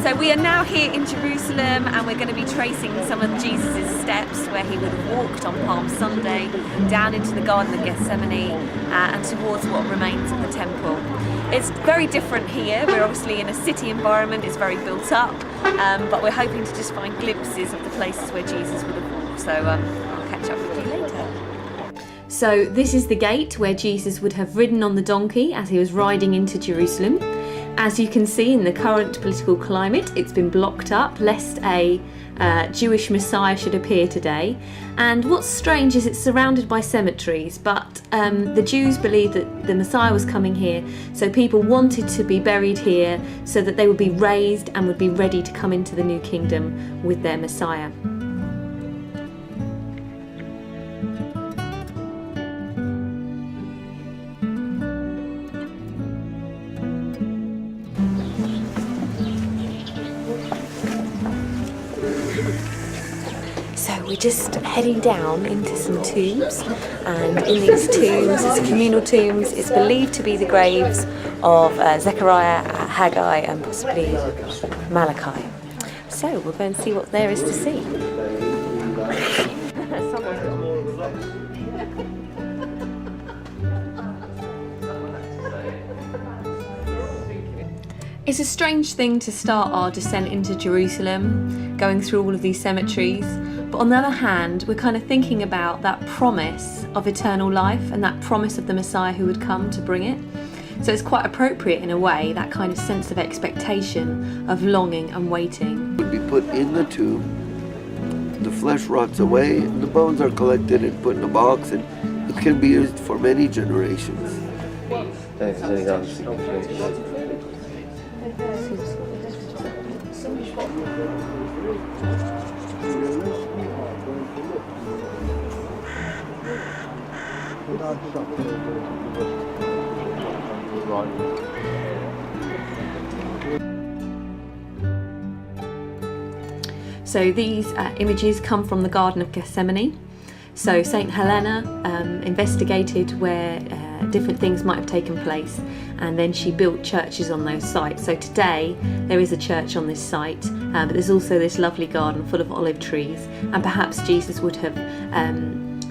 So we are now here in Jerusalem, and we're going to be tracing some of Jesus' steps where he would have walked on Palm Sunday, down into the Garden of Gethsemane and towards what remains of the temple. It's very different here. We're obviously in a city environment, it's very built up, but we're hoping to just find glimpses of the places where Jesus would have walked. So I'll catch up with you later. So this is the gate where Jesus would have ridden on the donkey as he was riding into Jerusalem. As you can see, in the current political climate, it's been blocked up lest a Jewish Messiah should appear today. And what's strange is it's surrounded by cemeteries, but the Jews believed that the Messiah was coming here, so people wanted to be buried here so that they would be raised and would be ready to come into the new kingdom with their Messiah. So we're just heading down into some tombs, and in these tombs, it's communal tombs, it's believed to be the graves of Zechariah, Haggai and possibly Malachi. So we'll go and see what there is to see. It's a strange thing to start our descent into Jerusalem, going through all of these cemeteries, but on the other hand, we're kind of thinking about that promise of eternal life and that promise of the Messiah who would come to bring it. So it's quite appropriate in a way, that kind of sense of expectation, of longing and waiting. It would be put in the tomb, the flesh rots away, the bones are collected and put in a box, and it can be used for many generations. So these images come from the Garden of Gethsemane. So St. Helena investigated where different things might have taken place, and then she built churches on those sites. So today there is a church on this site, but there's also this lovely garden full of olive trees, and perhaps Jesus would have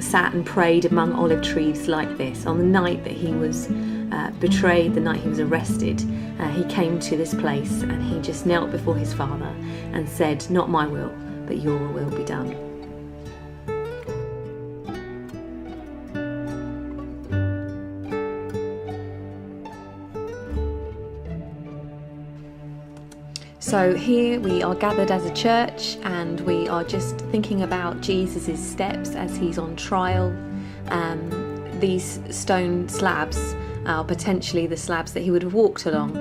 sat and prayed among olive trees like this. On the night that he was betrayed, the night he was arrested, he came to this place and he just knelt before his Father and said, "Not my will, but your will be done." So here we are gathered as a church, and we are just thinking about Jesus' steps as he's on trial. These stone slabs are potentially the slabs that he would have walked along.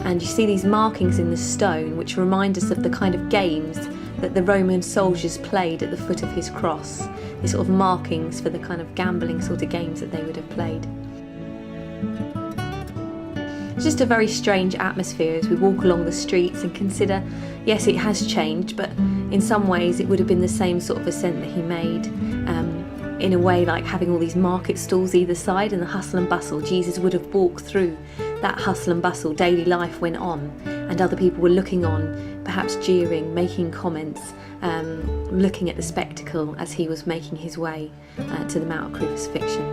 And you see these markings in the stone which remind us of the kind of games that the Roman soldiers played at the foot of his cross. These sort of markings for the kind of gambling sort of games that they would have played. It's just a very strange atmosphere as we walk along the streets and consider, yes, it has changed, but in some ways it would have been the same sort of ascent that he made. In a way, like having all these market stalls either side and the hustle and bustle. Jesus would have walked through that hustle and bustle. Daily life went on, and other people were looking on, perhaps jeering, making comments, looking at the spectacle as he was making his way to the Mount of Crucifixion.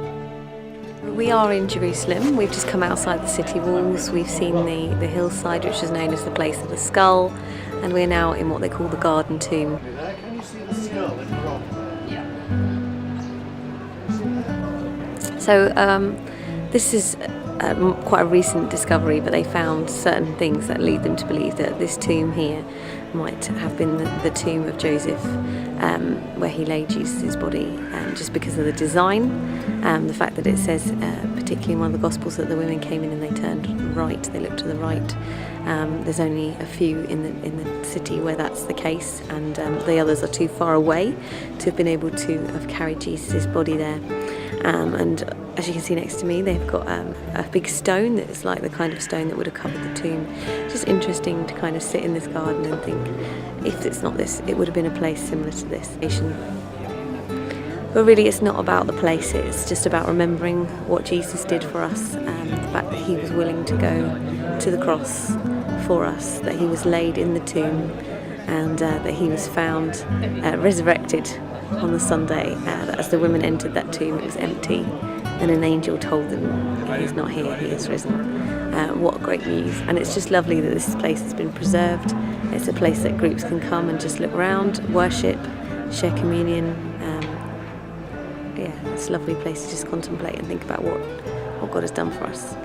We are in Jerusalem. We've just come outside the city walls. We've seen the hillside, which is known as the place of the skull, and we're now in what they call the Garden Tomb. Can you see the skull in the rock? So this is quite a recent discovery, but they found certain things that lead them to believe that this tomb here might have been the tomb of Joseph, where he laid Jesus' body, just because of the design, the fact that it says, particularly in one of the Gospels, that the women came in and they turned right, they looked to the right. There's only a few in the city where that's the case, and the others are too far away to have been able to have carried Jesus' body there. And as you can see next to me, they've got a big stone that's like the kind of stone that would have covered the tomb. It's just interesting to kind of sit in this garden and think, if it's not this, it would have been a place similar to this. But really it's not about the place, it's just about remembering what Jesus did for us, and the fact that he was willing to go to the cross for us, that he was laid in the tomb, and that he was found resurrected on the Sunday. As the women entered that tomb, it was empty, and an angel told them, he's not here, he is risen. What great news. And it's just lovely that this place has been preserved. It's a place that groups can come and just look around, worship, share communion. It's a lovely place to just contemplate and think about what God has done for us.